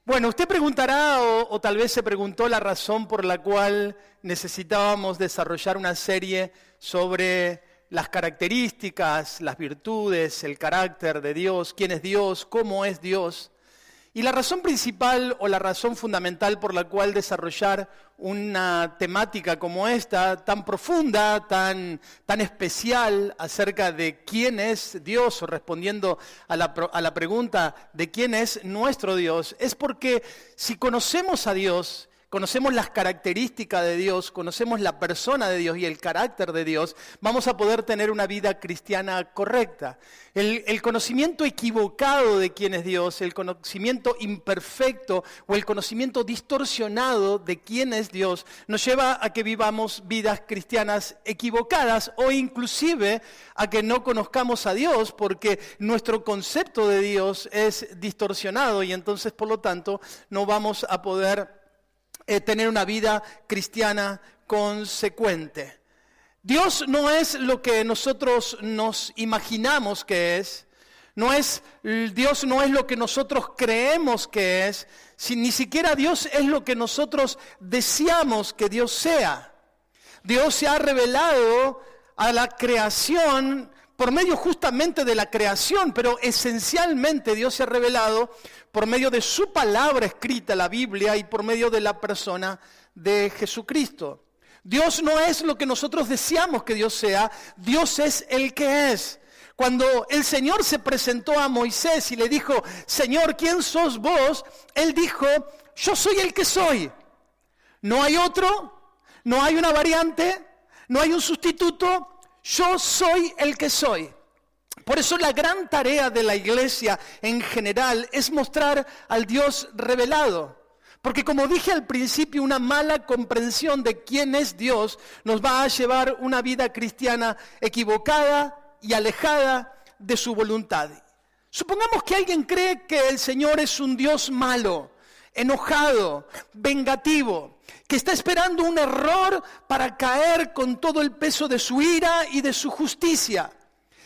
Bueno, usted preguntará o tal vez se preguntó la razón por la cual necesitábamos desarrollar una serie sobre las características, las virtudes, el carácter de Dios, quién es Dios, cómo es Dios. Y la razón principal o la razón fundamental por la cual desarrollar una temática como esta, tan profunda, tan especial acerca de quién es Dios, o respondiendo a la pregunta de quién es nuestro Dios, es porque si conocemos a Dios, conocemos las características de Dios, conocemos la persona de Dios y el carácter de Dios, vamos a poder tener una vida cristiana correcta. El conocimiento equivocado de quién es Dios, el conocimiento imperfecto o el conocimiento distorsionado de quién es Dios, nos lleva a que vivamos vidas cristianas equivocadas o inclusive a que no conozcamos a Dios porque nuestro concepto de Dios es distorsionado y entonces por lo tanto no vamos a poder tener una vida cristiana consecuente. Dios no es lo que nosotros nos imaginamos que es. Dios no es lo que nosotros creemos que es. Ni siquiera Dios es lo que nosotros deseamos que Dios sea. Dios se ha revelado a la creación por medio justamente de la creación, pero esencialmente Dios se ha revelado por medio de su palabra escrita, la Biblia, y por medio de la persona de Jesucristo. Dios no es lo que nosotros deseamos que Dios sea, Dios es el que es. Cuando el Señor se presentó a Moisés y le dijo, Señor, ¿quién sos vos? Él dijo, yo soy el que soy. No hay otro, no hay una variante, no hay un sustituto. Yo soy el que soy. Por eso la gran tarea de la iglesia en general es mostrar al Dios revelado. Porque como dije al principio, una mala comprensión de quién es Dios nos va a llevar una vida cristiana equivocada y alejada de su voluntad. Supongamos que alguien cree que el Señor es un Dios malo, enojado, vengativo, que está esperando un error para caer con todo el peso de su ira y de su justicia.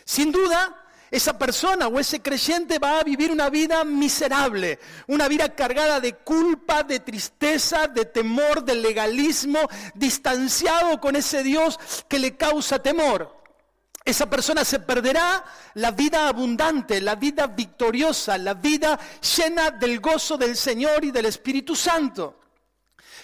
Sin duda, esa persona o ese creyente va a vivir una vida miserable, una vida cargada de culpa, de tristeza, de temor, de legalismo, distanciado con ese Dios que le causa temor. Esa persona se perderá la vida abundante, la vida victoriosa, la vida llena del gozo del Señor y del Espíritu Santo.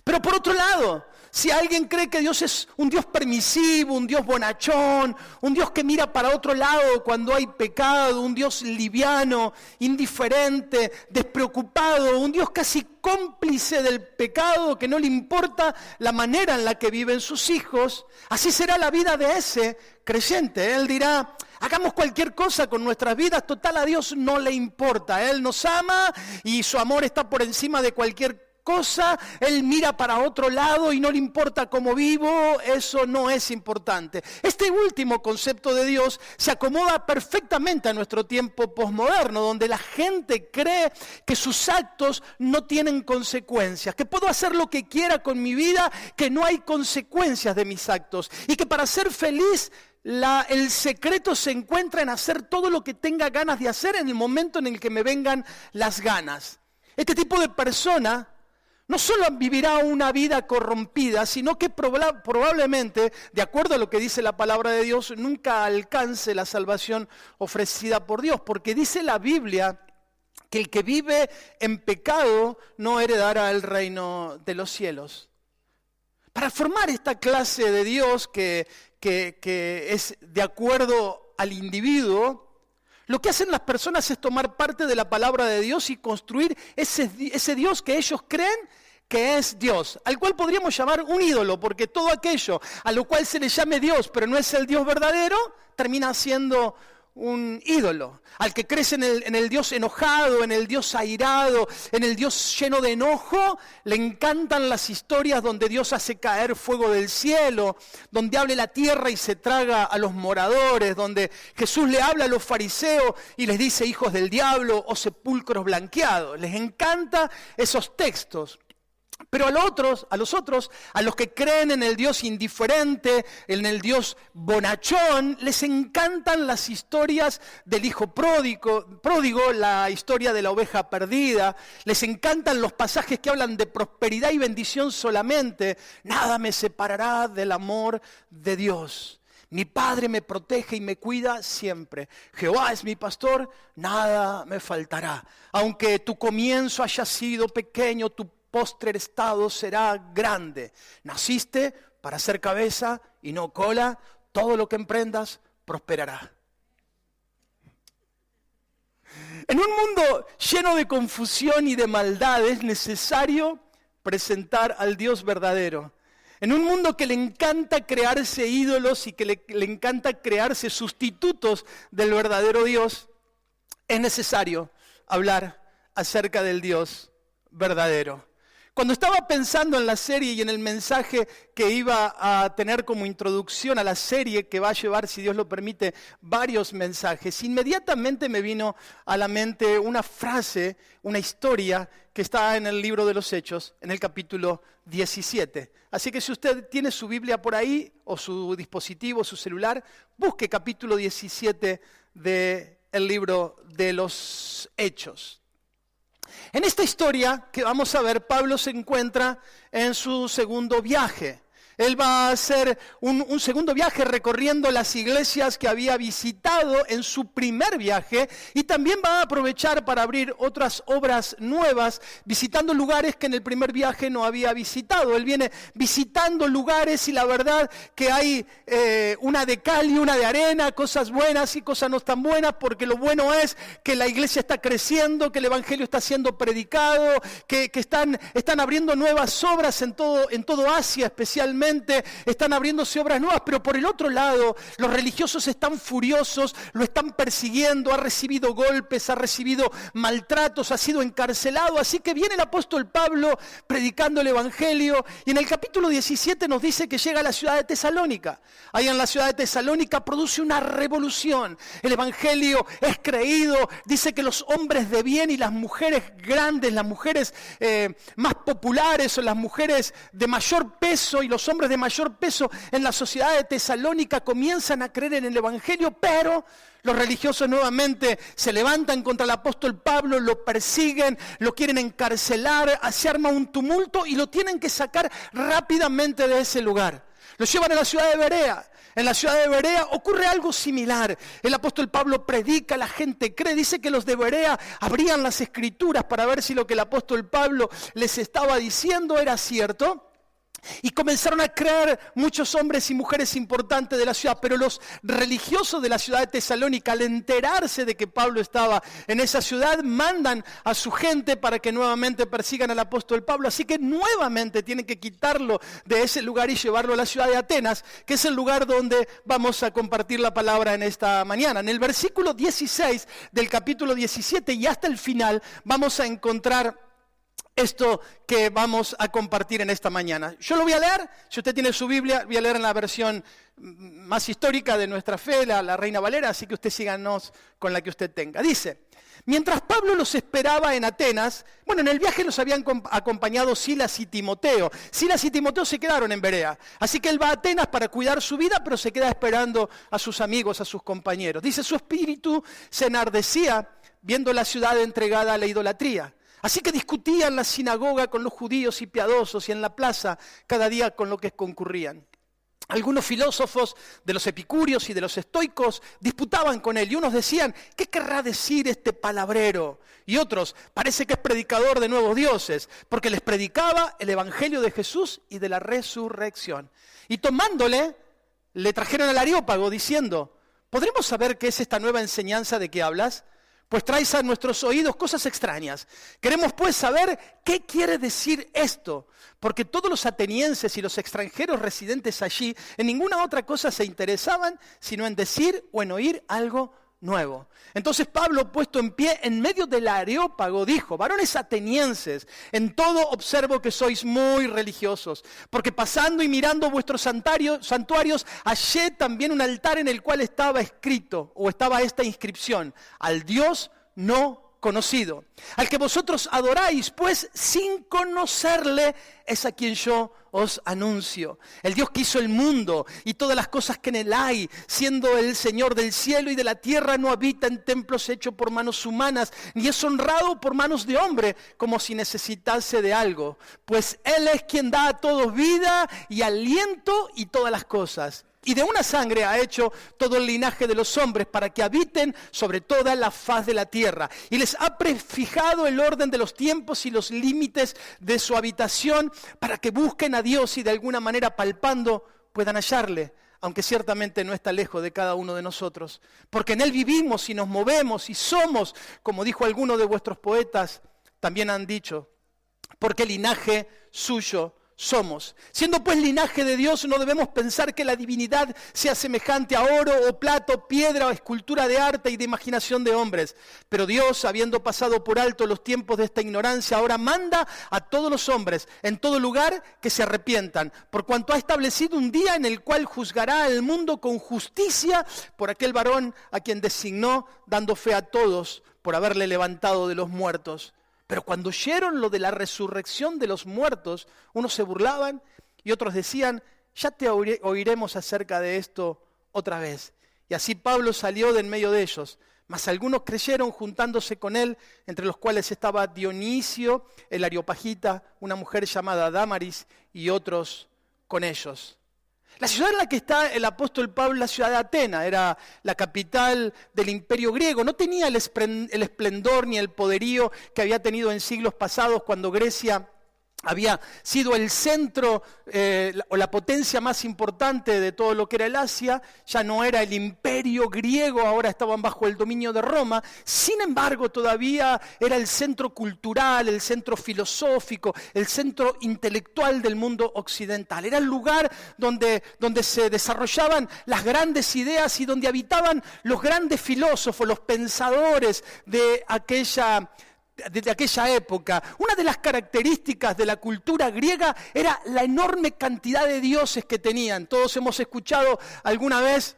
Pero por otro lado, si alguien cree que Dios es un Dios permisivo, un Dios bonachón, un Dios que mira para otro lado cuando hay pecado, un Dios liviano, indiferente, despreocupado, un Dios casi cómplice del pecado, que no le importa la manera en la que viven sus hijos, así será la vida de ese creyente. Él dirá, hagamos cualquier cosa con nuestras vidas, total a Dios no le importa. Él nos ama y su amor está por encima de cualquier cosa, Él mira para otro lado y no le importa cómo vivo, eso no es importante. Este último concepto de Dios se acomoda perfectamente a nuestro tiempo posmoderno, donde la gente cree que sus actos no tienen consecuencias, que puedo hacer lo que quiera con mi vida, que no hay consecuencias de mis actos, y que para ser feliz el secreto se encuentra en hacer todo lo que tenga ganas de hacer en el momento en el que me vengan las ganas. Este tipo de persona no solo vivirá una vida corrompida, sino que probablemente, de acuerdo a lo que dice la palabra de Dios, nunca alcance la salvación ofrecida por Dios. Porque dice la Biblia que el que vive en pecado no heredará el reino de los cielos. Para formar esta clase de Dios que es de acuerdo al individuo, lo que hacen las personas es tomar parte de la palabra de Dios y construir ese Dios que ellos creen que es Dios, al cual podríamos llamar un ídolo, porque todo aquello a lo cual se le llame Dios, pero no es el Dios verdadero, termina siendo un ídolo. Al que crees en el Dios enojado, en el Dios airado, en el Dios lleno de enojo, le encantan las historias donde Dios hace caer fuego del cielo, donde abre la tierra y se traga a los moradores, donde Jesús le habla a los fariseos y les dice hijos del diablo o sepulcros blanqueados. Les encanta esos textos. Pero a los otros, a los que creen en el Dios indiferente, en el Dios bonachón, les encantan las historias del hijo pródigo, la historia de la oveja perdida. Les encantan los pasajes que hablan de prosperidad y bendición solamente. Nada me separará del amor de Dios. Mi Padre me protege y me cuida siempre. Jehová es mi pastor, nada me faltará. Aunque tu comienzo haya sido pequeño, tu postrer estado será grande. Naciste para ser cabeza y no cola. Todo lo que emprendas prosperará. En un mundo lleno de confusión y de maldad es necesario presentar al Dios verdadero. En un mundo que le encanta crearse ídolos y que le encanta crearse sustitutos del verdadero Dios, es necesario hablar acerca del Dios verdadero. Cuando estaba pensando en la serie y en el mensaje que iba a tener como introducción a la serie, que va a llevar, si Dios lo permite, varios mensajes, inmediatamente me vino a la mente una frase, una historia que está en el libro de los Hechos, en el capítulo 17. Así que si usted tiene su Biblia por ahí, o su dispositivo, su celular, busque capítulo 17 del libro de los Hechos. En esta historia que vamos a ver, Pablo se encuentra en su segundo viaje. Él va a hacer un segundo viaje recorriendo las iglesias que había visitado en su primer viaje y también va a aprovechar para abrir otras obras nuevas, visitando lugares que en el primer viaje no había visitado. Él viene visitando lugares y la verdad que hay una de cal y una de arena, cosas buenas y cosas no tan buenas, porque lo bueno es que la iglesia está creciendo, que el evangelio está siendo predicado, que están abriendo nuevas obras en todo Asia especialmente. Están abriéndose obras nuevas, pero por el otro lado, los religiosos están furiosos, lo están persiguiendo, ha recibido golpes, ha recibido maltratos, ha sido encarcelado. Así que viene el apóstol Pablo predicando el evangelio y en el capítulo 17 nos dice que llega a la ciudad de Tesalónica. Ahí en la ciudad de Tesalónica produce una revolución. El evangelio es creído, dice que los hombres de bien y las mujeres grandes, las mujeres más populares o las mujeres de mayor peso y los hombres de mayor peso en la sociedad de Tesalónica comienzan a creer en el evangelio, pero los religiosos nuevamente se levantan contra el apóstol Pablo, lo persiguen, lo quieren encarcelar, se arma un tumulto y lo tienen que sacar rápidamente de ese lugar. Lo llevan a la ciudad de Berea. En la ciudad de Berea ocurre algo similar. El apóstol Pablo predica, la gente cree, dice que los de Berea abrían las escrituras para ver si lo que el apóstol Pablo les estaba diciendo era cierto. Y comenzaron a creer muchos hombres y mujeres importantes de la ciudad, pero los religiosos de la ciudad de Tesalónica, al enterarse de que Pablo estaba en esa ciudad, mandan a su gente para que nuevamente persigan al apóstol Pablo. Así que nuevamente tienen que quitarlo de ese lugar y llevarlo a la ciudad de Atenas, que es el lugar donde vamos a compartir la palabra en esta mañana. En el versículo 16 del capítulo 17 y hasta el final vamos a encontrar esto que vamos a compartir en esta mañana. Yo lo voy a leer, si usted tiene su Biblia, voy a leer en la versión más histórica de nuestra fe, la Reina Valera, así que usted síganos con la que usted tenga. Dice: mientras Pablo los esperaba en Atenas, en el viaje los habían acompañado Silas y Timoteo. Silas y Timoteo se quedaron en Berea, así que él va a Atenas para cuidar su vida, pero se queda esperando a sus amigos, a sus compañeros. Dice: su espíritu se enardecía viendo la ciudad entregada a la idolatría. Así que discutía en la sinagoga con los judíos y piadosos y en la plaza cada día con lo que concurrían. Algunos filósofos de los epicúreos y de los estoicos disputaban con él y unos decían: ¿qué querrá decir este palabrero? Y otros: parece que es predicador de nuevos dioses, porque les predicaba el evangelio de Jesús y de la resurrección. Y tomándole, le trajeron al Areópago diciendo: ¿podremos saber qué es esta nueva enseñanza de que hablas? Pues traes a nuestros oídos cosas extrañas. Queremos pues saber qué quiere decir esto, porque todos los atenienses y los extranjeros residentes allí en ninguna otra cosa se interesaban, sino en decir o en oír algo nuevo. Entonces Pablo, puesto en pie en medio del Areópago, dijo: varones atenienses, en todo observo que sois muy religiosos, porque pasando y mirando vuestros santuarios, hallé también un altar en el cual estaba escrito, o estaba esta inscripción: al Dios no conocido. Al que vosotros adoráis, pues sin conocerle, es a quien yo os anuncio. El Dios que hizo el mundo y todas las cosas que en él hay, siendo el Señor del cielo y de la tierra, no habita en templos hechos por manos humanas, ni es honrado por manos de hombre, como si necesitase de algo. Pues Él es quien da a todos vida y aliento y todas las cosas. Y de una sangre ha hecho todo el linaje de los hombres para que habiten sobre toda la faz de la tierra. Y les ha prefijado el orden de los tiempos y los límites de su habitación para que busquen a Dios y de alguna manera palpando puedan hallarle, aunque ciertamente no está lejos de cada uno de nosotros. Porque en Él vivimos y nos movemos y somos, como dijo alguno de vuestros poetas, también han dicho, porque linaje suyo somos. Siendo pues linaje de Dios, no debemos pensar que la divinidad sea semejante a oro o plata o piedra o escultura de arte y de imaginación de hombres. Pero Dios, habiendo pasado por alto los tiempos de esta ignorancia, ahora manda a todos los hombres en todo lugar que se arrepientan, por cuanto ha establecido un día en el cual juzgará al mundo con justicia por aquel varón a quien designó, dando fe a todos por haberle levantado de los muertos. Pero cuando oyeron lo de la resurrección de los muertos, unos se burlaban y otros decían, ya te oiremos acerca de esto otra vez. Y así Pablo salió de en medio de ellos. Mas algunos creyeron juntándose con él, entre los cuales estaba Dionisio, el Areopagita, una mujer llamada Dámaris y otros con ellos. La ciudad en la que está el apóstol Pablo es la ciudad de Atenas, era la capital del imperio griego. No tenía el esplendor ni el poderío que había tenido en siglos pasados cuando Grecia había sido el centro o la potencia más importante de todo lo que era el Asia. Ya no era el imperio griego, ahora estaban bajo el dominio de Roma. Sin embargo, todavía era el centro cultural, el centro filosófico, el centro intelectual del mundo occidental. Era el lugar donde se desarrollaban las grandes ideas y donde habitaban los grandes filósofos, los pensadores de aquella época. Una de las características de la cultura griega era la enorme cantidad de dioses que tenían. Todos hemos escuchado alguna vez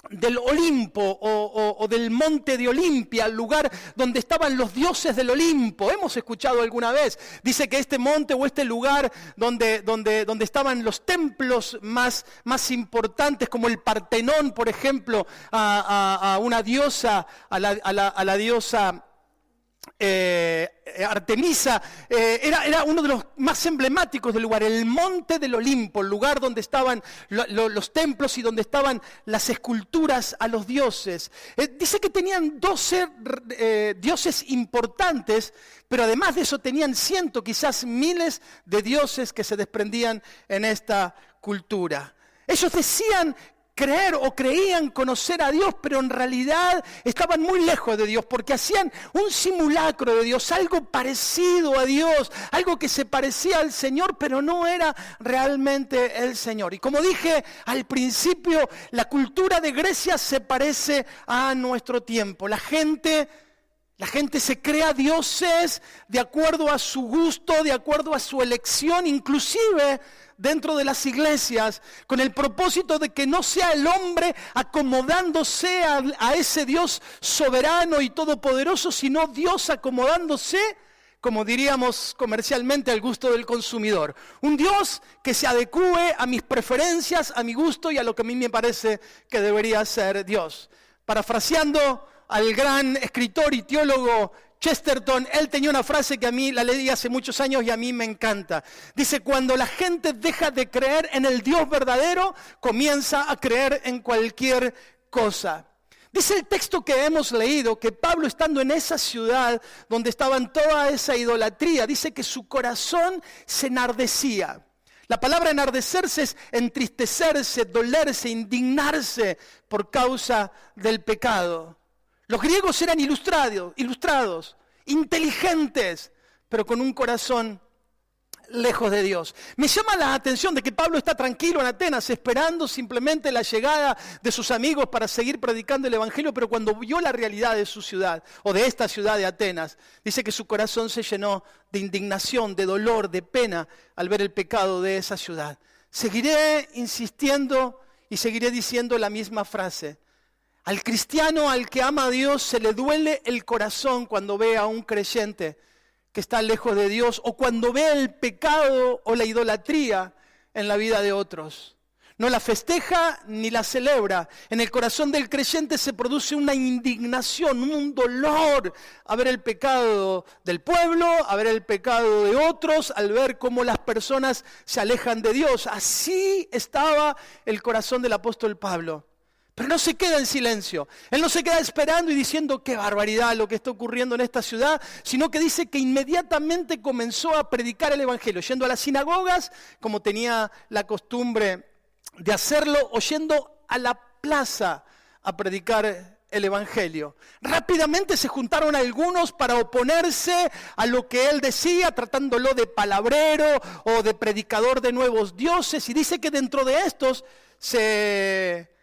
del Olimpo o del monte de Olimpia, el lugar donde estaban los dioses del Olimpo. Hemos escuchado alguna vez. Dice que este monte o este lugar donde estaban los templos más importantes, como el Partenón, por ejemplo, a una diosa, a la diosa Artemisa, era uno de los más emblemáticos del lugar, el monte del Olimpo, el lugar donde estaban los templos y donde estaban las esculturas a los dioses. Dice que tenían 12 dioses importantes, pero además de eso tenían cientos, quizás miles de dioses que se desprendían en esta cultura. Ellos decían creer o creían conocer a Dios, pero en realidad estaban muy lejos de Dios, porque hacían un simulacro de Dios, algo parecido a Dios, algo que se parecía al Señor, pero no era realmente el Señor. Y como dije al principio, la cultura de Grecia se parece a nuestro tiempo. La gente se crea dioses de acuerdo a su gusto, de acuerdo a su elección, inclusive dentro de las iglesias, con el propósito de que no sea el hombre acomodándose a ese Dios soberano y todopoderoso, sino Dios acomodándose, como diríamos comercialmente, al gusto del consumidor. Un Dios que se adecúe a mis preferencias, a mi gusto y a lo que a mí me parece que debería ser Dios. Parafraseando al gran escritor y teólogo Chesterton, él tenía una frase que a mí la leí hace muchos años y a mí me encanta. Dice, cuando la gente deja de creer en el Dios verdadero, comienza a creer en cualquier cosa. Dice el texto que hemos leído que Pablo, estando en esa ciudad donde estaban toda esa idolatría, dice que su corazón se enardecía. La palabra enardecerse es entristecerse, dolerse, indignarse por causa del pecado. Los griegos eran ilustrados, inteligentes, pero con un corazón lejos de Dios. Me llama la atención de que Pablo está tranquilo en Atenas, esperando simplemente la llegada de sus amigos para seguir predicando el Evangelio, pero cuando vio la realidad de su ciudad, o de esta ciudad de Atenas, dice que su corazón se llenó de indignación, de dolor, de pena al ver el pecado de esa ciudad. Seguiré insistiendo y seguiré diciendo la misma frase. Al cristiano, al que ama a Dios, se le duele el corazón cuando ve a un creyente que está lejos de Dios o cuando ve el pecado o la idolatría en la vida de otros. No la festeja ni la celebra. En el corazón del creyente se produce una indignación, un dolor a ver el pecado del pueblo, a ver el pecado de otros, al ver cómo las personas se alejan de Dios. Así estaba el corazón del apóstol Pablo. Pero no se queda en silencio. Él no se queda esperando y diciendo qué barbaridad lo que está ocurriendo en esta ciudad, sino que dice que inmediatamente comenzó a predicar el evangelio, yendo a las sinagogas, como tenía la costumbre de hacerlo, o yendo a la plaza a predicar el evangelio. Rápidamente se juntaron algunos para oponerse a lo que él decía, tratándolo de palabrero o de predicador de nuevos dioses, y dice que dentro de estos se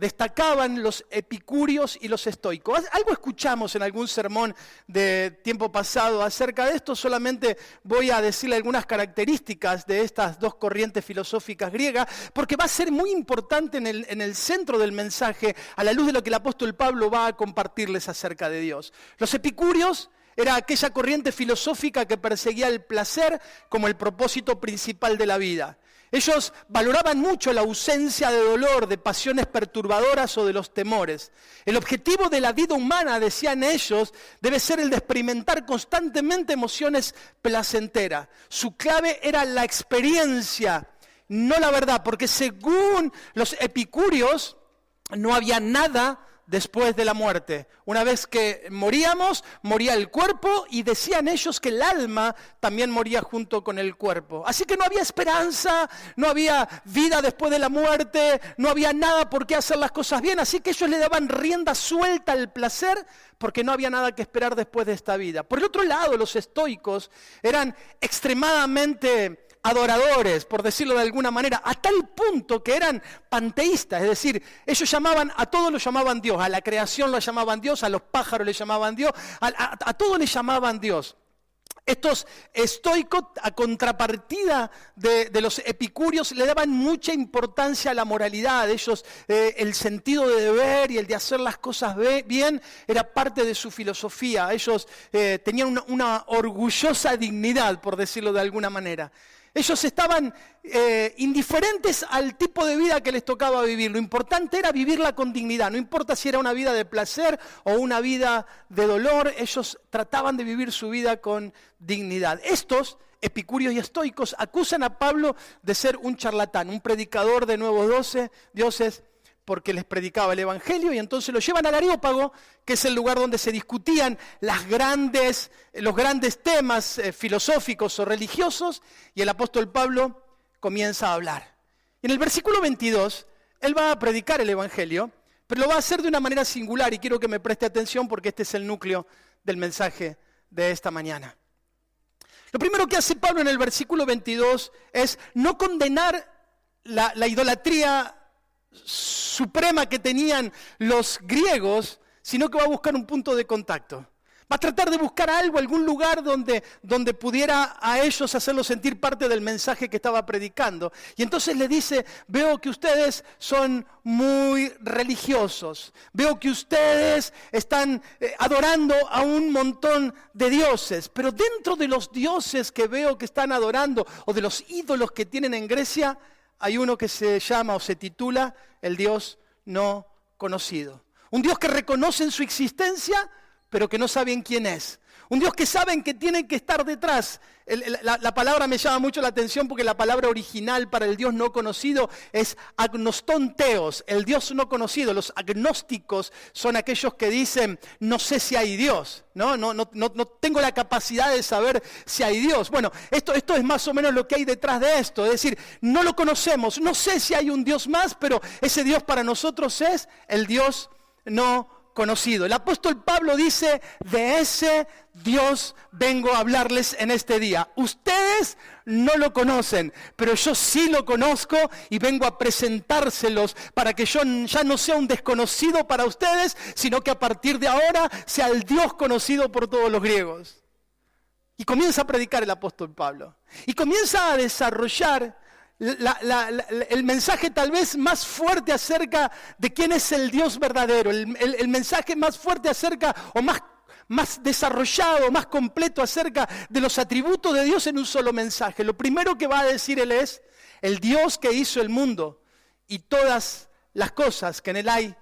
destacaban los epicúreos y los estoicos. Algo escuchamos en algún sermón de tiempo pasado acerca de esto, solamente voy a decirle algunas características de estas dos corrientes filosóficas griegas, porque va a ser muy importante en el centro del mensaje, a la luz de lo que el apóstol Pablo va a compartirles acerca de Dios. Los epicúreos era aquella corriente filosófica que perseguía el placer como el propósito principal de la vida. Ellos valoraban mucho la ausencia de dolor, de pasiones perturbadoras o de los temores. El objetivo de la vida humana, decían ellos, debe ser el de experimentar constantemente emociones placenteras. Su clave era la experiencia, no la verdad, porque según los epicúreos no había nada después de la muerte. Una vez que moríamos, moría el cuerpo, y decían ellos que el alma también moría junto con el cuerpo. Así que no había esperanza, no había vida después de la muerte, no había nada por qué hacer las cosas bien. Así que ellos le daban rienda suelta al placer porque no había nada que esperar después de esta vida. Por el otro lado, los estoicos eran extremadamente adoradores, por decirlo de alguna manera, a tal punto que eran panteístas, es decir, ellos llamaban, a todo lo llamaban Dios, a la creación lo llamaban Dios, a los pájaros le llamaban Dios, a todo le llamaban Dios. Estos estoicos, a contrapartida de los epicúreos, le daban mucha importancia a la moralidad. Ellos, el sentido de deber y el de hacer las cosas bien era parte de su filosofía. Ellos tenían una orgullosa dignidad, por decirlo de alguna manera. Ellos estaban indiferentes al tipo de vida que les tocaba vivir. Lo importante era vivirla con dignidad. No importa si era una vida de placer o una vida de dolor, ellos trataban de vivir su vida con dignidad. Estos epicúreos y estoicos acusan a Pablo de ser un charlatán, un predicador de nuevos dioses, porque les predicaba el evangelio, y entonces lo llevan al Areópago, que es el lugar donde se discutían los grandes temas filosóficos o religiosos, y el apóstol Pablo comienza a hablar. Y en el versículo 22, él va a predicar el evangelio, pero lo va a hacer de una manera singular, y quiero que me preste atención porque este es el núcleo del mensaje de esta mañana. Lo primero que hace Pablo en el versículo 22 es no condenar la idolatría suprema que tenían los griegos, sino que va a buscar un punto de contacto. Va a tratar de buscar algún lugar donde pudiera a ellos hacerlos sentir parte del mensaje que estaba predicando. Y entonces le dice, veo que ustedes son muy religiosos, veo que ustedes están adorando a un montón de dioses, pero dentro de los dioses que veo que están adorando, o de los ídolos que tienen en Grecia, hay uno que se llama o se titula el Dios no conocido. Un Dios que reconocen su existencia, pero que no saben quién es. Un Dios que saben que tienen que estar detrás. La palabra me llama mucho la atención porque la palabra original para el Dios no conocido es agnoston theos, el Dios no conocido. Los agnósticos son aquellos que dicen, no sé si hay Dios, no tengo la capacidad de saber si hay Dios. Bueno, esto es más o menos lo que hay detrás de esto, es decir, no lo conocemos, no sé si hay un Dios más, pero ese Dios para nosotros es el Dios no conocido. El apóstol Pablo dice, de ese Dios vengo a hablarles en este día. Ustedes no lo conocen, pero yo sí lo conozco y vengo a presentárselos para que yo ya no sea un desconocido para ustedes, sino que a partir de ahora sea el Dios conocido por todos los griegos. Y comienza a predicar el apóstol Pablo. Y comienza a desarrollar el mensaje tal vez más fuerte acerca de quién es el Dios verdadero, el mensaje más fuerte acerca o más desarrollado, más completo acerca de los atributos de Dios en un solo mensaje. Lo primero que va a decir Él es el Dios que hizo el mundo y todas las cosas que en Él hay,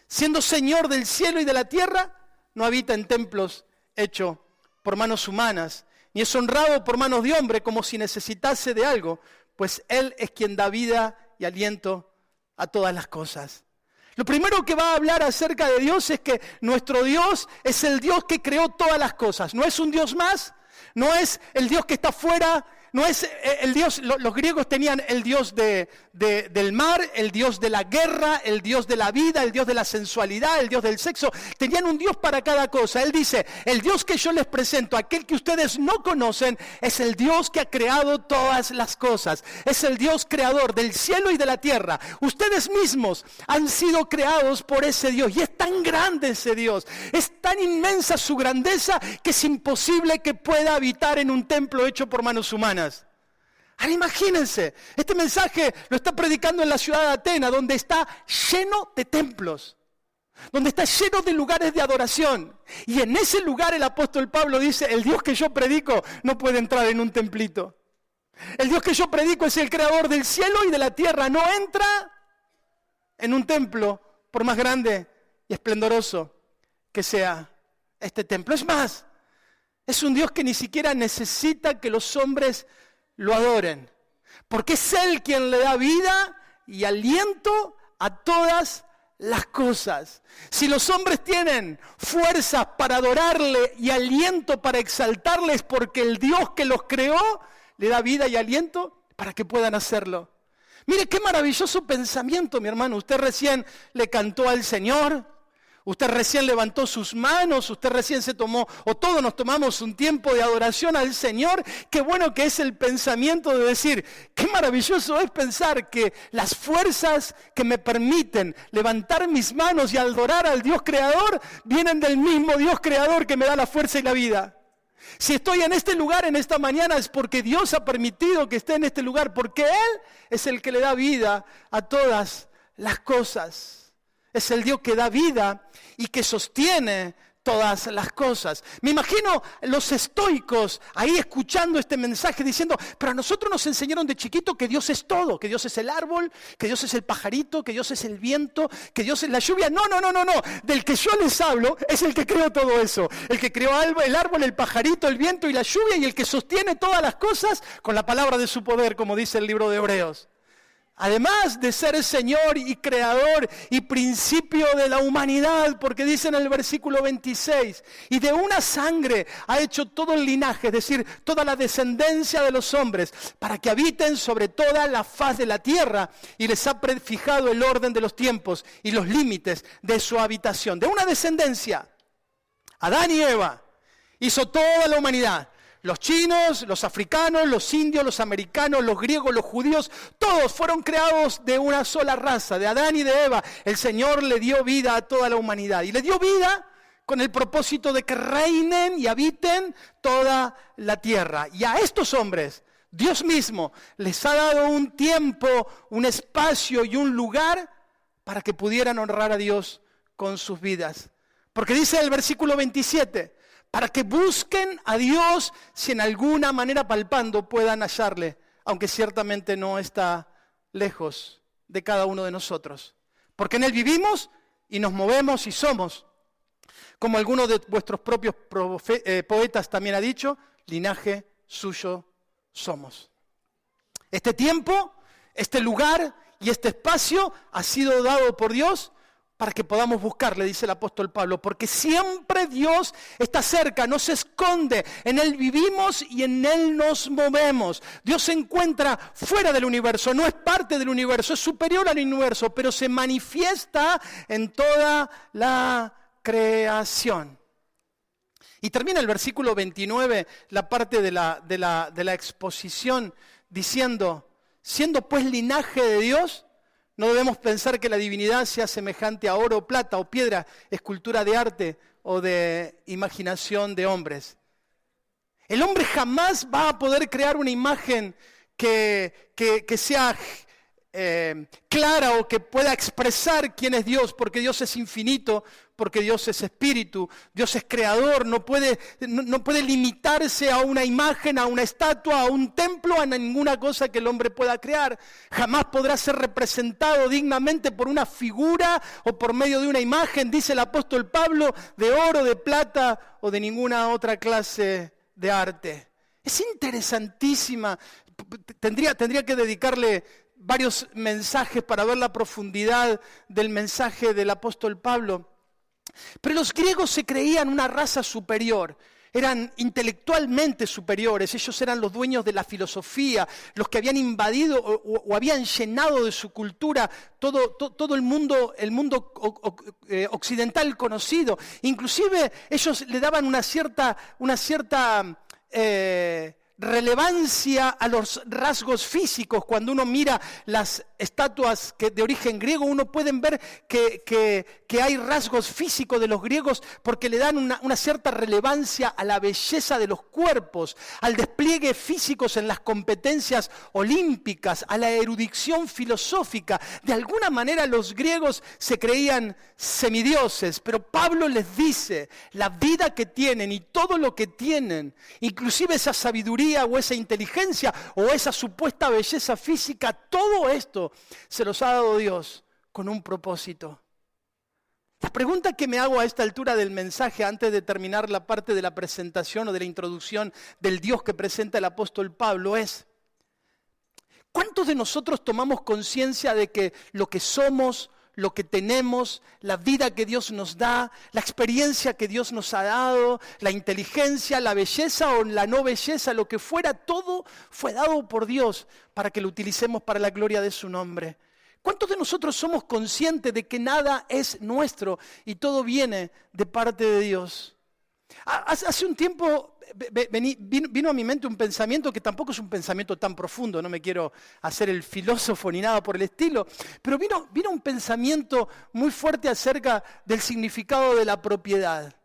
siendo Señor del cielo y de la tierra, no habita en templos hechos por manos humanas, ni es honrado por manos de hombre como si necesitase de algo, pues Él es quien da vida y aliento a todas las cosas. Lo primero que va a hablar acerca de Dios es que nuestro Dios es el Dios que creó todas las cosas. No es un Dios más, no es el Dios que está fuera, no es el Dios, los griegos tenían el Dios del mar, el Dios de la guerra, el Dios de la vida, el Dios de la sensualidad, el Dios del sexo. Tenían un Dios para cada cosa. Él dice, el Dios que yo les presento, aquel que ustedes no conocen, es el Dios que ha creado todas las cosas. Es el Dios creador del cielo y de la tierra. Ustedes mismos han sido creados por ese Dios. Y es tan grande ese Dios, es tan inmensa su grandeza que es imposible que pueda habitar en un templo hecho por manos humanas. Ahora imagínense, este mensaje lo está predicando en la ciudad de Atenas, donde está lleno de templos, donde está lleno de lugares de adoración. Y en ese lugar el apóstol Pablo dice, el Dios que yo predico no puede entrar en un templito. El Dios que yo predico es el creador del cielo y de la tierra, no entra en un templo, por más grande y esplendoroso que sea este templo. Es más, es un Dios que ni siquiera necesita que los hombres lo adoren, porque es Él quien le da vida y aliento a todas las cosas. Si los hombres tienen fuerzas para adorarle y aliento para exaltarle, es porque el Dios que los creó le da vida y aliento para que puedan hacerlo. Mire qué maravilloso pensamiento, mi hermano. Usted recién le cantó al Señor. Usted recién levantó sus manos, usted recién se tomó, o todos nos tomamos un tiempo de adoración al Señor. Qué bueno que es el pensamiento de decir, qué maravilloso es pensar que las fuerzas que me permiten levantar mis manos y adorar al Dios creador, vienen del mismo Dios creador que me da la fuerza y la vida. Si estoy en este lugar en esta mañana es porque Dios ha permitido que esté en este lugar, porque Él es el que le da vida a todas las cosas. Es el Dios que da vida y que sostiene todas las cosas. Me imagino los estoicos ahí escuchando este mensaje diciendo, pero a nosotros nos enseñaron de chiquito que Dios es todo, que Dios es el árbol, que Dios es el pajarito, que Dios es el viento, que Dios es la lluvia. No. Del que yo les hablo es el que creó todo eso. El que creó el árbol, el pajarito, el viento y la lluvia, y el que sostiene todas las cosas con la palabra de su poder, como dice el libro de Hebreos. Además de ser el Señor y creador y principio de la humanidad, porque dice en el versículo 26, y de una sangre ha hecho todo el linaje, es decir, toda la descendencia de los hombres, para que habiten sobre toda la faz de la tierra, y les ha fijado el orden de los tiempos y los límites de su habitación. De una descendencia, Adán y Eva, hizo toda la humanidad. Los chinos, los africanos, los indios, los americanos, los griegos, los judíos, todos fueron creados de una sola raza, de Adán y de Eva. El Señor le dio vida a toda la humanidad y le dio vida con el propósito de que reinen y habiten toda la tierra. Y a estos hombres, Dios mismo les ha dado un tiempo, un espacio y un lugar para que pudieran honrar a Dios con sus vidas. Porque dice el versículo 27, para que busquen a Dios si en alguna manera palpando puedan hallarle, aunque ciertamente no está lejos de cada uno de nosotros. Porque en Él vivimos y nos movemos y somos, como alguno de vuestros propios poetas también ha dicho, linaje suyo somos. Este tiempo, este lugar y este espacio ha sido dado por Dios para que podamos buscarle, dice el apóstol Pablo, porque siempre Dios está cerca, no se esconde, en Él vivimos y en Él nos movemos. Dios se encuentra fuera del universo, no es parte del universo, es superior al universo, pero se manifiesta en toda la creación. Y termina el versículo 29, la parte de la exposición, diciendo, siendo pues linaje de Dios, no debemos pensar que la divinidad sea semejante a oro, plata o piedra, escultura de arte o de imaginación de hombres. El hombre jamás va a poder crear una imagen que sea clara o que pueda expresar quién es Dios, porque Dios es infinito, porque Dios es espíritu, Dios es creador, no puede limitarse a una imagen, a una estatua, a un templo, a ninguna cosa que el hombre pueda crear. Jamás podrá ser representado dignamente por una figura o por medio de una imagen, dice el apóstol Pablo, de oro, de plata o de ninguna otra clase de arte. Es interesantísima. Tendría que dedicarle varios mensajes para ver la profundidad del mensaje del apóstol Pablo. Pero los griegos se creían una raza superior, eran intelectualmente superiores, ellos eran los dueños de la filosofía, los que habían invadido o habían llenado de su cultura todo el mundo occidental conocido. Inclusive ellos le daban una cierta relevancia a los rasgos físicos. Cuando uno mira las estatuas de origen griego, uno puede ver que hay rasgos físicos de los griegos porque le dan una cierta relevancia a la belleza de los cuerpos, al despliegue físicos en las competencias olímpicas, a la erudición filosófica. De alguna manera los griegos se creían semidioses, pero Pablo les dice, la vida que tienen y todo lo que tienen, inclusive esa sabiduría o esa inteligencia o esa supuesta belleza física, todo esto se los ha dado Dios con un propósito. La pregunta que me hago a esta altura del mensaje, antes de terminar la parte de la presentación o de la introducción del Dios que presenta el apóstol Pablo, es: ¿cuántos de nosotros tomamos conciencia de que lo que somos, lo que tenemos, la vida que Dios nos da, la experiencia que Dios nos ha dado, la inteligencia, la belleza o la no belleza, lo que fuera, todo fue dado por Dios para que lo utilicemos para la gloria de su nombre? ¿Cuántos de nosotros somos conscientes de que nada es nuestro y todo viene de parte de Dios? Hace un tiempo vino a mi mente un pensamiento que tampoco es un pensamiento tan profundo, no me quiero hacer el filósofo ni nada por el estilo, pero vino un pensamiento muy fuerte acerca del significado de la propiedad.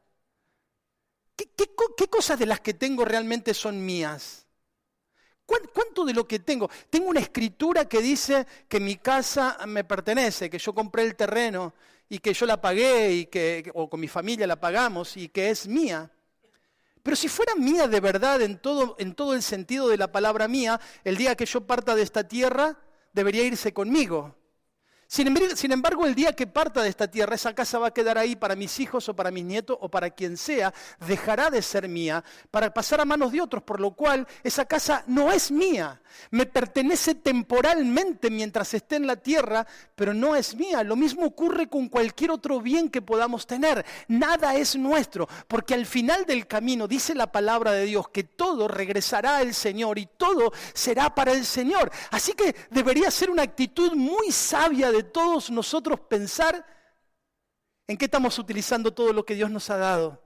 ¿Qué cosas de las que tengo realmente son mías? ¿Cuánto de lo que tengo? Tengo una escritura que dice que mi casa me pertenece, que yo compré el terreno y que yo la pagué o con mi familia la pagamos y que es mía. Pero si fuera mía de verdad en todo el sentido de la palabra mía, el día que yo parta de esta tierra debería irse conmigo. Sin embargo, el día que parta de esta tierra, esa casa va a quedar ahí para mis hijos o para mis nietos o para quien sea, dejará de ser mía para pasar a manos de otros, por lo cual esa casa no es mía. Me pertenece temporalmente mientras esté en la tierra, pero no es mía. Lo mismo ocurre con cualquier otro bien que podamos tener. Nada es nuestro, porque al final del camino dice la palabra de Dios que todo regresará al Señor y todo será para el Señor. Así que debería ser una actitud muy sabia de todos nosotros pensar en qué estamos utilizando todo lo que Dios nos ha dado.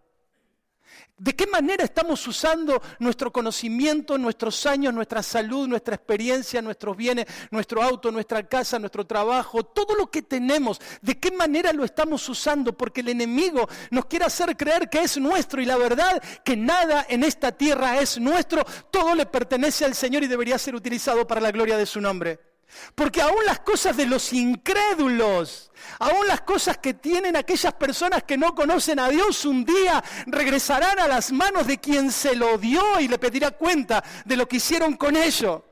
¿De qué manera estamos usando nuestro conocimiento, nuestros años, nuestra salud, nuestra experiencia, nuestros bienes, nuestro auto, nuestra casa, nuestro trabajo, todo lo que tenemos? ¿De qué manera lo estamos usando? Porque el enemigo nos quiere hacer creer que es nuestro y la verdad que nada en esta tierra es nuestro, todo le pertenece al Señor y debería ser utilizado para la gloria de su nombre. Porque aún las cosas de los incrédulos, aún las cosas que tienen aquellas personas que no conocen a Dios, un día regresarán a las manos de quien se lo dio y le pedirá cuenta de lo que hicieron con ello.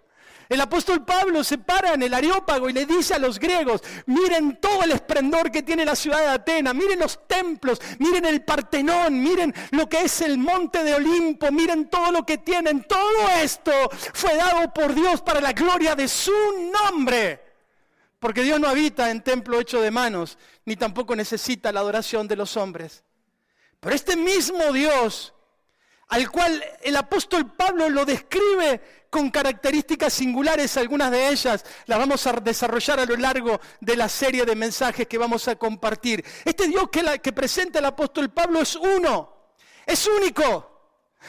El apóstol Pablo se para en el Areópago y le dice a los griegos: miren todo el esplendor que tiene la ciudad de Atenas, miren los templos, miren el Partenón, miren lo que es el monte de Olimpo, miren todo lo que tienen. Todo esto fue dado por Dios para la gloria de su nombre. Porque Dios no habita en templo hecho de manos, ni tampoco necesita la adoración de los hombres. Pero este mismo Dios, al cual el apóstol Pablo lo describe con características singulares, algunas de ellas las vamos a desarrollar a lo largo de la serie de mensajes que vamos a compartir. Este Dios que presenta el apóstol Pablo es uno, es único.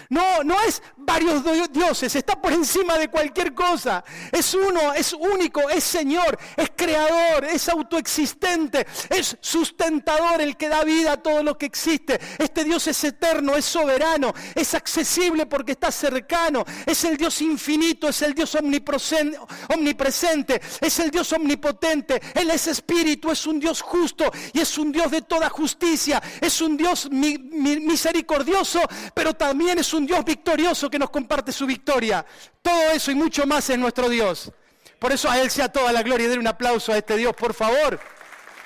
No es varios dioses, está por encima de cualquier cosa. Es uno, es único, es Señor, es creador, es autoexistente, es sustentador, el que da vida a todo lo que existe. Este Dios es eterno, es soberano, es accesible porque está cercano, es el Dios infinito, es el Dios omnipresente, es el Dios omnipotente. Él es espíritu, es un Dios justo y es un Dios de toda justicia. Es un Dios misericordioso, pero también es un Dios victorioso que nos comparte su victoria. Todo eso y mucho más es nuestro Dios. Por eso a Él sea toda la gloria y den un aplauso a este Dios, por favor.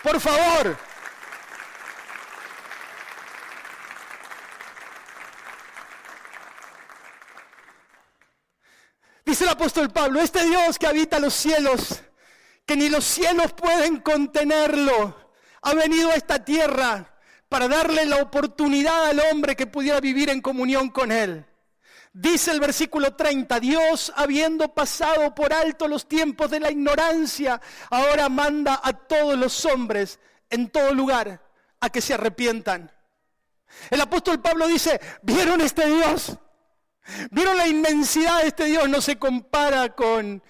Por favor. Dice el apóstol Pablo, este Dios que habita los cielos, que ni los cielos pueden contenerlo, ha venido a esta tierra para darle la oportunidad al hombre que pudiera vivir en comunión con Él. Dice el versículo 30, Dios, habiendo pasado por alto los tiempos de la ignorancia, ahora manda a todos los hombres en todo lugar a que se arrepientan. El apóstol Pablo dice, ¿vieron este Dios? ¿Vieron la inmensidad de este Dios? No se compara con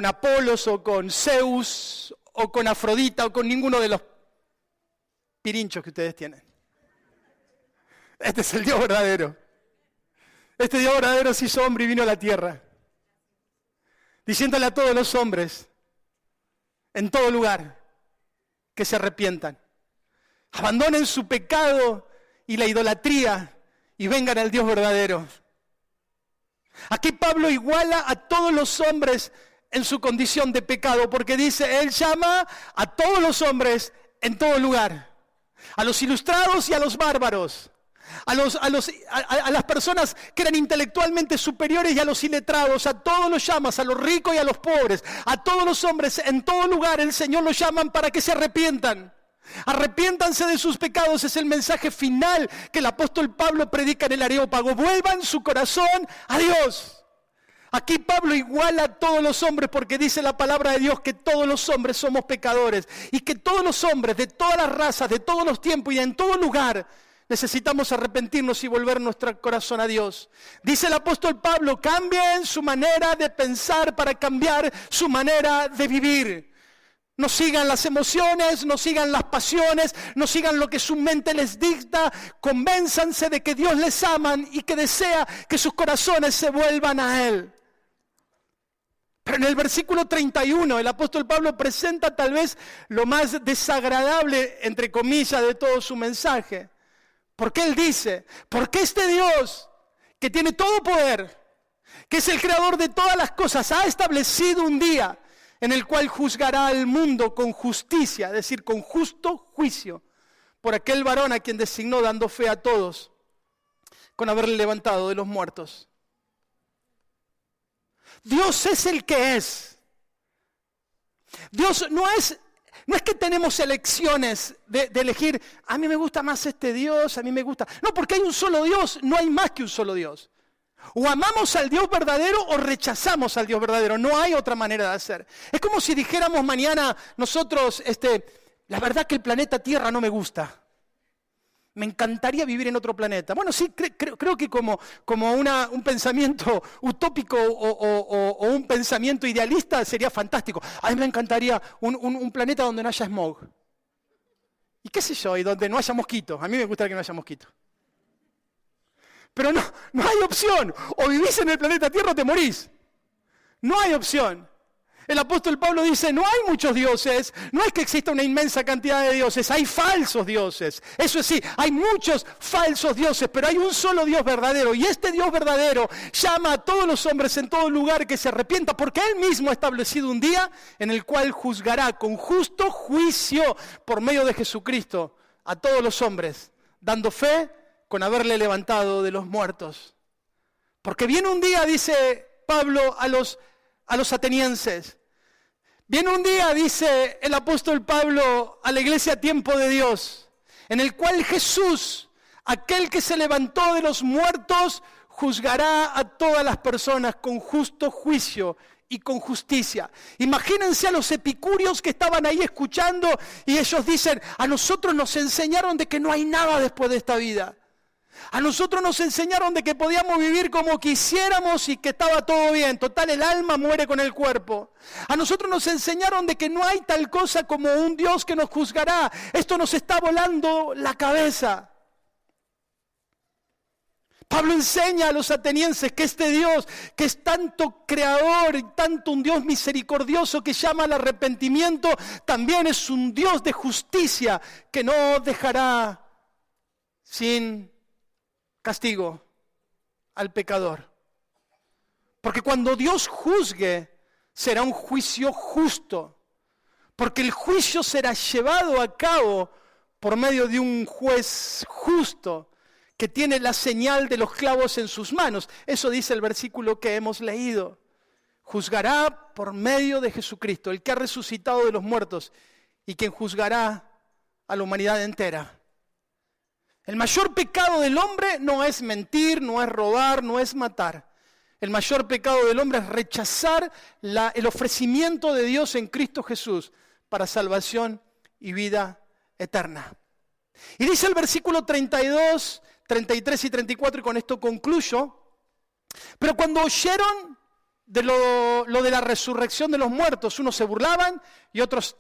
Apolos o con Zeus o con Afrodita o con ninguno de los pirinchos que ustedes tienen. Este es el Dios verdadero. Este Dios verdadero se hizo hombre y vino a la tierra, diciéndole a todos los hombres, en todo lugar, que se arrepientan. Abandonen su pecado y la idolatría y vengan al Dios verdadero. Aquí Pablo iguala a todos los hombres en su condición de pecado, porque dice, Él llama a todos los hombres en todo lugar. A los ilustrados y a los bárbaros, a las personas que eran intelectualmente superiores y a los iletrados, a todos los llamas, a los ricos y a los pobres, a todos los hombres en todo lugar el Señor los llaman para que se arrepientan. Arrepiéntanse de sus pecados, es el mensaje final que el apóstol Pablo predica en el Areópago. Vuelvan su corazón a Dios. Aquí Pablo iguala a todos los hombres porque dice la palabra de Dios que todos los hombres somos pecadores y que todos los hombres de todas las razas, de todos los tiempos y en todo lugar necesitamos arrepentirnos y volver nuestro corazón a Dios. Dice el apóstol Pablo, cambien su manera de pensar para cambiar su manera de vivir. No sigan las emociones, no sigan las pasiones, no sigan lo que su mente les dicta. Convénzanse de que Dios les ama y que desea que sus corazones se vuelvan a Él. Pero en el versículo 31 el apóstol Pablo presenta tal vez lo más desagradable, entre comillas, de todo su mensaje. Porque él dice, porque este Dios que tiene todo poder, que es el creador de todas las cosas, ha establecido un día en el cual juzgará al mundo con justicia, es decir, con justo juicio, por aquel varón a quien designó dando fe a todos, con haberle levantado de los muertos. Dios es el que es. Dios no es que tenemos elecciones de elegir, a mí me gusta más este Dios, a mí me gusta. No, porque hay un solo Dios, no hay más que un solo Dios. O amamos al Dios verdadero o rechazamos al Dios verdadero, no hay otra manera de hacer. Es como si dijéramos mañana nosotros, la verdad que el planeta Tierra no me gusta. Me encantaría vivir en otro planeta. Bueno, sí, creo que como un pensamiento utópico o un pensamiento idealista sería fantástico. A mí me encantaría un planeta donde no haya smog. Y qué sé yo, y donde no haya mosquitos. A mí me gustaría que no haya mosquitos. Pero no hay opción. O vivís en el planeta Tierra o te morís. No hay opción. El apóstol Pablo dice, no hay muchos dioses, no es que exista una inmensa cantidad de dioses, hay falsos dioses. Eso sí, hay muchos falsos dioses, pero hay un solo Dios verdadero. Y este Dios verdadero llama a todos los hombres en todo lugar que se arrepientan, porque Él mismo ha establecido un día en el cual juzgará con justo juicio por medio de Jesucristo a todos los hombres, dando fe con haberle levantado de los muertos. Porque viene un día, dice Pablo a los atenienses. Viene un día, dice el apóstol Pablo a la iglesia Tiempo de Dios, en el cual Jesús, aquel que se levantó de los muertos, juzgará a todas las personas con justo juicio y con justicia. Imagínense a los epicúreos que estaban ahí escuchando y ellos dicen, a nosotros nos enseñaron de que no hay nada después de esta vida. A nosotros nos enseñaron de que podíamos vivir como quisiéramos y que estaba todo bien. Total, el alma muere con el cuerpo. A nosotros nos enseñaron de que no hay tal cosa como un Dios que nos juzgará. Esto nos está volando la cabeza. Pablo enseña a los atenienses que este Dios, que es tanto creador y tanto un Dios misericordioso que llama al arrepentimiento, también es un Dios de justicia que no dejará sin castigo al pecador. Porque cuando Dios juzgue, será un juicio justo. Porque el juicio será llevado a cabo por medio de un juez justo que tiene la señal de los clavos en sus manos. Eso dice el versículo que hemos leído. Juzgará por medio de Jesucristo, el que ha resucitado de los muertos y quien juzgará a la humanidad entera. El mayor pecado del hombre no es mentir, no es robar, no es matar. El mayor pecado del hombre es rechazar el ofrecimiento de Dios en Cristo Jesús para salvación y vida eterna. Y dice el versículo 32, 33 y 34, y con esto concluyo, pero cuando oyeron de lo de la resurrección de los muertos, unos se burlaban y otros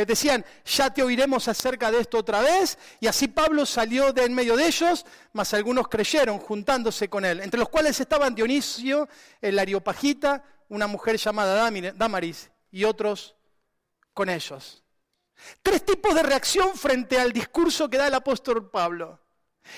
decían, ya te oiremos acerca de esto otra vez, y así Pablo salió de en medio de ellos, mas algunos creyeron juntándose con él, entre los cuales estaban Dionisio, el Areopagita, una mujer llamada Dámaris, y otros con ellos. 3 tipos de reacción frente al discurso que da el apóstol Pablo.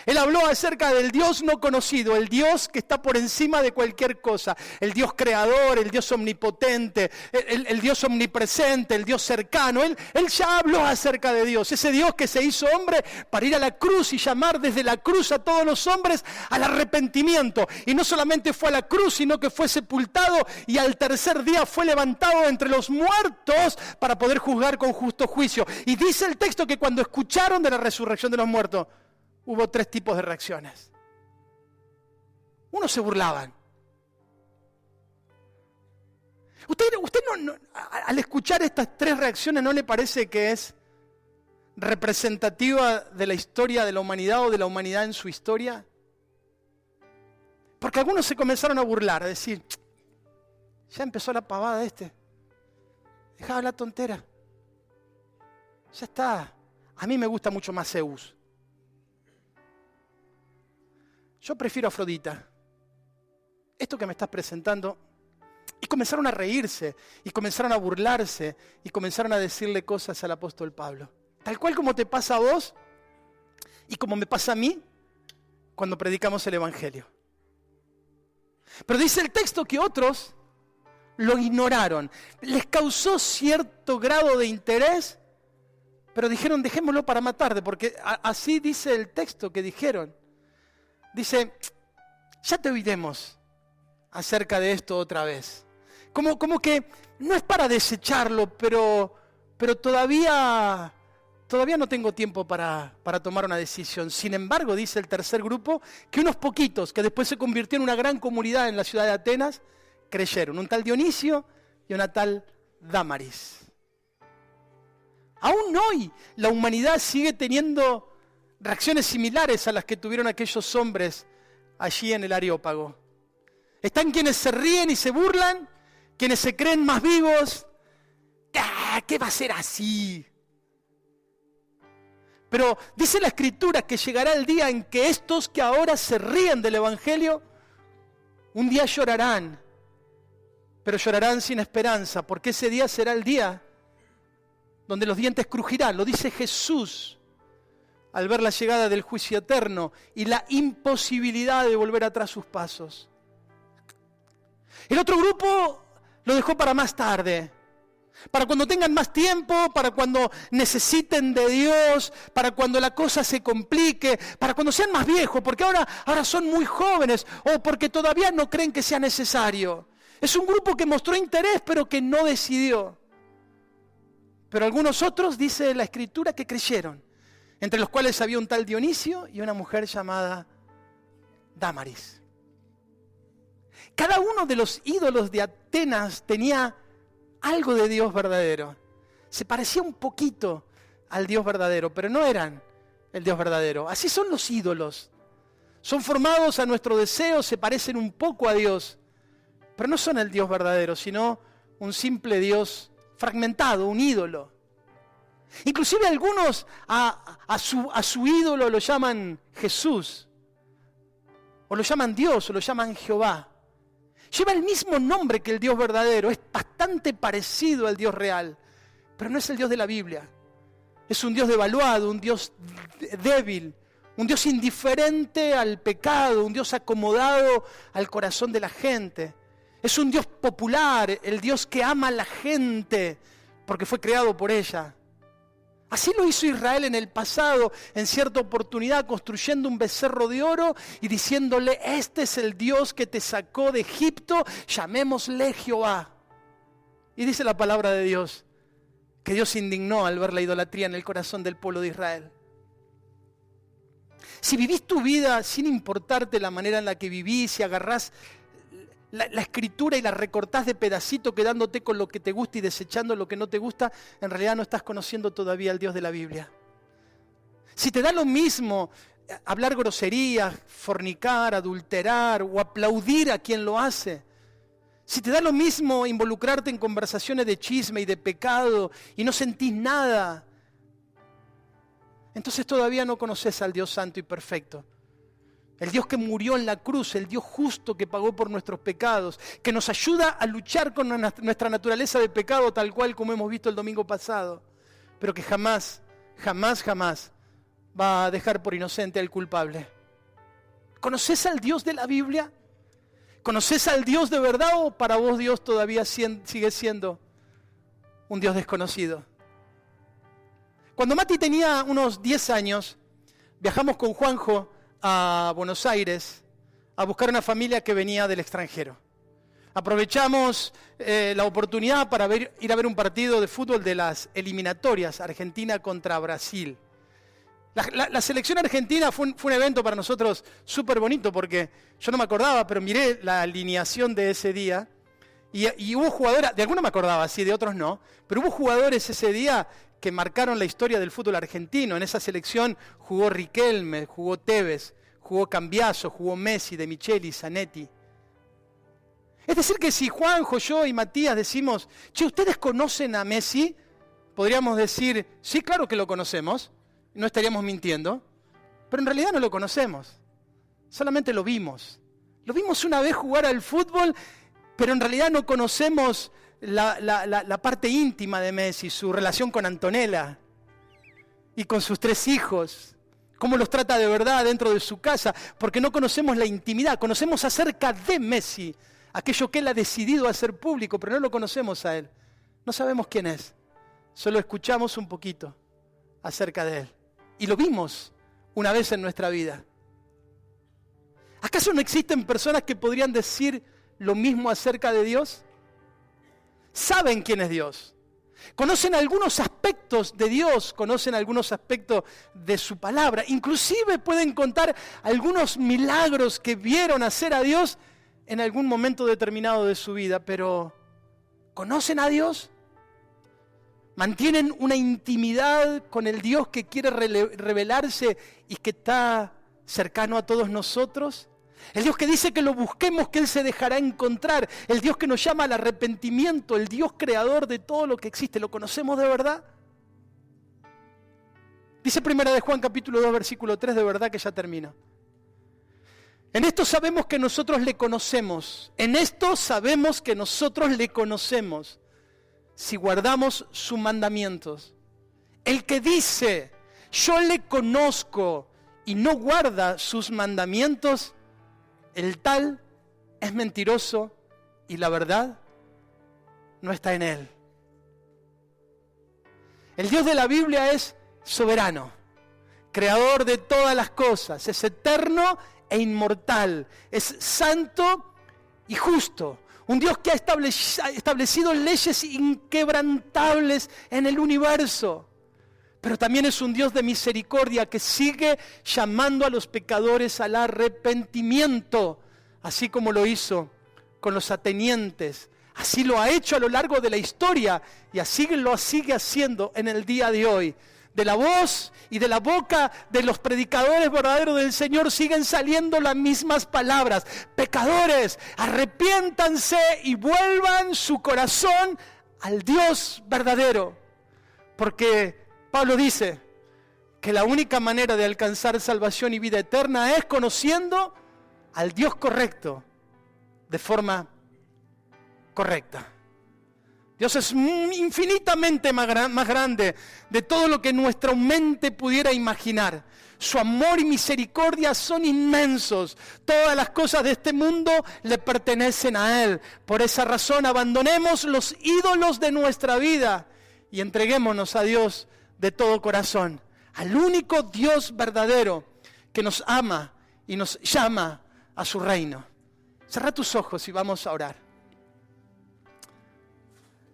Él habló acerca del Dios no conocido, el Dios que está por encima de cualquier cosa, el Dios creador, el Dios omnipotente, el Dios omnipresente, el Dios cercano. Él ya habló acerca de Dios, ese Dios que se hizo hombre para ir a la cruz y llamar desde la cruz a todos los hombres al arrepentimiento. Y no solamente fue a la cruz, sino que fue sepultado y al tercer día fue levantado entre los muertos para poder juzgar con justo juicio. Y dice el texto que cuando escucharon de la resurrección de los muertos, hubo 3 tipos de reacciones. Unos se burlaban. ¿Usted no, al escuchar estas 3 reacciones, no le parece que es representativa de la historia de la humanidad o de la humanidad en su historia? Porque algunos se comenzaron a burlar, a decir, ya empezó la pavada este. Dejá de hablar tontera. Ya está. A mí me gusta mucho más Zeus. Yo prefiero a Afrodita. Esto que me estás presentando. Y comenzaron a reírse, y comenzaron a burlarse, y comenzaron a decirle cosas al apóstol Pablo. Tal cual como te pasa a vos, y como me pasa a mí, cuando predicamos el Evangelio. Pero dice el texto que otros lo ignoraron. Les causó cierto grado de interés, pero dijeron, dejémoslo para más tarde, porque así dice el texto que dijeron. Dice, ya te oiremos acerca de esto otra vez. Como que no es para desecharlo, pero todavía no tengo tiempo para tomar una decisión. Sin embargo, dice el tercer grupo, que unos poquitos, que después se convirtió en una gran comunidad en la ciudad de Atenas, creyeron. Un tal Dionisio y una tal Dámaris. Aún hoy la humanidad sigue teniendo reacciones similares a las que tuvieron aquellos hombres allí en el Areópago. Están quienes se ríen y se burlan, quienes se creen más vivos. ¿Qué va a ser así? Pero dice la Escritura que llegará el día en que estos que ahora se ríen del Evangelio, un día llorarán, pero llorarán sin esperanza, porque ese día será el día donde los dientes crujirán. Lo dice Jesús al ver la llegada del juicio eterno y la imposibilidad de volver atrás sus pasos. El otro grupo lo dejó para más tarde, para cuando tengan más tiempo, para cuando necesiten de Dios, para cuando la cosa se complique, para cuando sean más viejos, porque ahora son muy jóvenes o porque todavía no creen que sea necesario. Es un grupo que mostró interés pero que no decidió. Pero algunos otros, dice la Escritura, que creyeron, entre los cuales había un tal Dionisio y una mujer llamada Dámaris. Cada uno de los ídolos de Atenas tenía algo de Dios verdadero. Se parecía un poquito al Dios verdadero, pero no eran el Dios verdadero. Así son los ídolos. Son formados a nuestro deseo, se parecen un poco a Dios, pero no son el Dios verdadero, sino un simple Dios fragmentado, un ídolo. Inclusive algunos a su ídolo lo llaman Jesús, o lo llaman Dios, o lo llaman Jehová. Lleva el mismo nombre que el Dios verdadero, es bastante parecido al Dios real, pero no es el Dios de la Biblia. Es un Dios devaluado, un Dios débil, un Dios indiferente al pecado, un Dios acomodado al corazón de la gente. Es un Dios popular, el Dios que ama a la gente porque fue creado por ella. Así lo hizo Israel en el pasado, en cierta oportunidad, construyendo un becerro de oro y diciéndole: este es el Dios que te sacó de Egipto, llamémosle Jehová. Y dice la palabra de Dios que Dios se indignó al ver la idolatría en el corazón del pueblo de Israel. Si vivís tu vida sin importarte la manera en la que vivís, si agarrás la escritura y la recortás de pedacito, quedándote con lo que te gusta y desechando lo que no te gusta, en realidad no estás conociendo todavía al Dios de la Biblia. Si te da lo mismo hablar groserías, fornicar, adulterar o aplaudir a quien lo hace, si te da lo mismo involucrarte en conversaciones de chisme y de pecado y no sentís nada, entonces todavía no conoces al Dios santo y perfecto. El Dios que murió en la cruz, el Dios justo que pagó por nuestros pecados, que nos ayuda a luchar con nuestra naturaleza de pecado, tal cual como hemos visto el domingo pasado, pero que jamás, jamás, jamás va a dejar por inocente al culpable. ¿Conoces al Dios de la Biblia? ¿Conoces al Dios de verdad o para vos Dios todavía sigue siendo un Dios desconocido? Cuando Mati tenía unos 10 años, viajamos con Juanjo a Buenos Aires a buscar una familia que venía del extranjero. Aprovechamos la oportunidad para ir a ver un partido de fútbol de las eliminatorias, Argentina contra Brasil. La selección argentina fue un evento para nosotros súper bonito porque yo no me acordaba, pero miré la alineación de ese día y hubo jugadores, de algunos me acordaba, sí, de otros no, pero hubo jugadores ese día que marcaron la historia del fútbol argentino. En esa selección jugó Riquelme, jugó Tevez, jugó Cambiaso, jugó Messi, De Micheli, Zanetti. Es decir que si Juanjo, yo y Matías decimos: che, ¿ustedes conocen a Messi? Podríamos decir: sí, claro que lo conocemos, no estaríamos mintiendo, pero en realidad no lo conocemos, solamente lo vimos. Lo vimos una vez jugar al fútbol, pero en realidad no conocemos la parte íntima de Messi, su relación con Antonella y con sus 3 hijos, cómo los trata de verdad dentro de su casa, porque no conocemos la intimidad. Conocemos acerca de Messi, aquello que él ha decidido hacer público, pero no lo conocemos a él. No sabemos quién es, solo escuchamos un poquito acerca de él. Y lo vimos una vez en nuestra vida. ¿Acaso no existen personas que podrían decir lo mismo acerca de Dios? Saben quién es Dios. Conocen algunos aspectos de Dios, conocen algunos aspectos de su palabra. Inclusive pueden contar algunos milagros que vieron hacer a Dios en algún momento determinado de su vida. Pero, ¿conocen a Dios? ¿Mantienen una intimidad con el Dios que quiere revelarse y que está cercano a todos nosotros? El Dios que dice que lo busquemos, que Él se dejará encontrar. El Dios que nos llama al arrepentimiento, el Dios creador de todo lo que existe. ¿Lo conocemos de verdad? Dice 1 de Juan capítulo 2 versículo 3, de verdad que ya termino. En esto sabemos que nosotros le conocemos. En esto sabemos que nosotros le conocemos, si guardamos sus mandamientos. El que dice: yo le conozco, y no guarda sus mandamientos, el tal es mentiroso y la verdad no está en él. El Dios de la Biblia es soberano, creador de todas las cosas, es eterno e inmortal, es santo y justo. Un Dios que ha establecido leyes inquebrantables en el universo. Pero también es un Dios de misericordia que sigue llamando a los pecadores al arrepentimiento, así como lo hizo con los atenienses. Así lo ha hecho a lo largo de la historia y así lo sigue haciendo en el día de hoy. de la voz y de la boca de los predicadores verdaderos del Señor siguen saliendo las mismas palabras. Pecadores, arrepiéntanse y vuelvan su corazón al Dios verdadero. Porque Pablo dice que la única manera de alcanzar salvación y vida eterna es conociendo al Dios correcto de forma correcta. Dios es infinitamente más grande de todo lo que nuestra mente pudiera imaginar. Su amor y misericordia son inmensos. Todas las cosas de este mundo le pertenecen a Él. Por esa razón abandonemos los ídolos de nuestra vida y entreguémonos a Dios de todo corazón. Al único Dios verdadero que nos ama y nos llama a su reino. Cerra tus ojos y vamos a orar.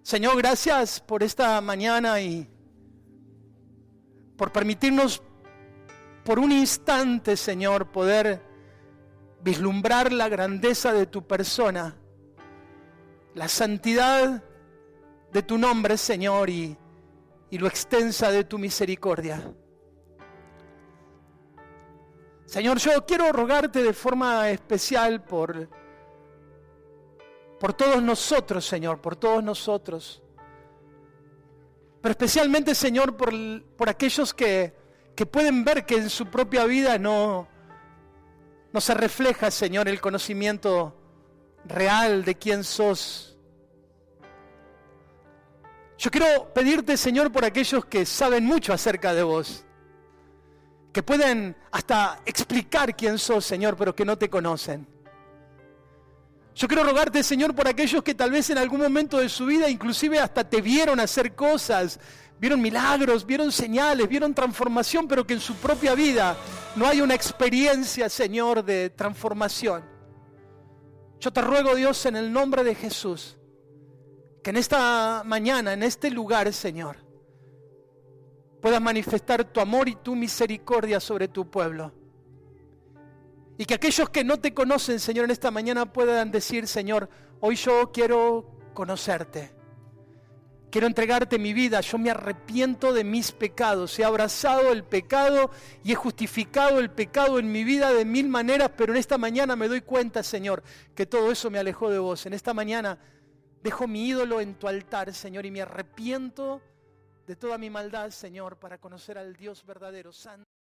Señor, gracias por esta mañana y por permitirnos por un instante, Señor, poder vislumbrar la grandeza de tu persona, la santidad de tu nombre, Señor, y lo extensa de tu misericordia. Señor, yo quiero rogarte de forma especial por todos nosotros, Señor, por todos nosotros. Pero especialmente, Señor, por aquellos que pueden ver que en su propia vida no se refleja, Señor, el conocimiento real de quién sos. Yo quiero pedirte, Señor, por aquellos que saben mucho acerca de vos, que pueden hasta explicar quién sos, Señor, pero que no te conocen. Yo quiero rogarte, Señor, por aquellos que tal vez en algún momento de su vida inclusive hasta te vieron hacer cosas, vieron milagros, vieron señales, vieron transformación, pero que en su propia vida no hay una experiencia, Señor, de transformación. Yo te ruego, Dios, en el nombre de Jesús, que en esta mañana, en este lugar, Señor, puedas manifestar tu amor y tu misericordia sobre tu pueblo. Y que aquellos que no te conocen, Señor, en esta mañana puedan decir, Señor, hoy yo quiero conocerte. Quiero entregarte mi vida, yo me arrepiento de mis pecados. He abrazado el pecado y he justificado el pecado en mi vida de mil maneras, pero en esta mañana me doy cuenta, Señor, que todo eso me alejó de vos. En esta mañana dejo mi ídolo en tu altar, Señor, y me arrepiento de toda mi maldad, Señor, para conocer al Dios verdadero, santo.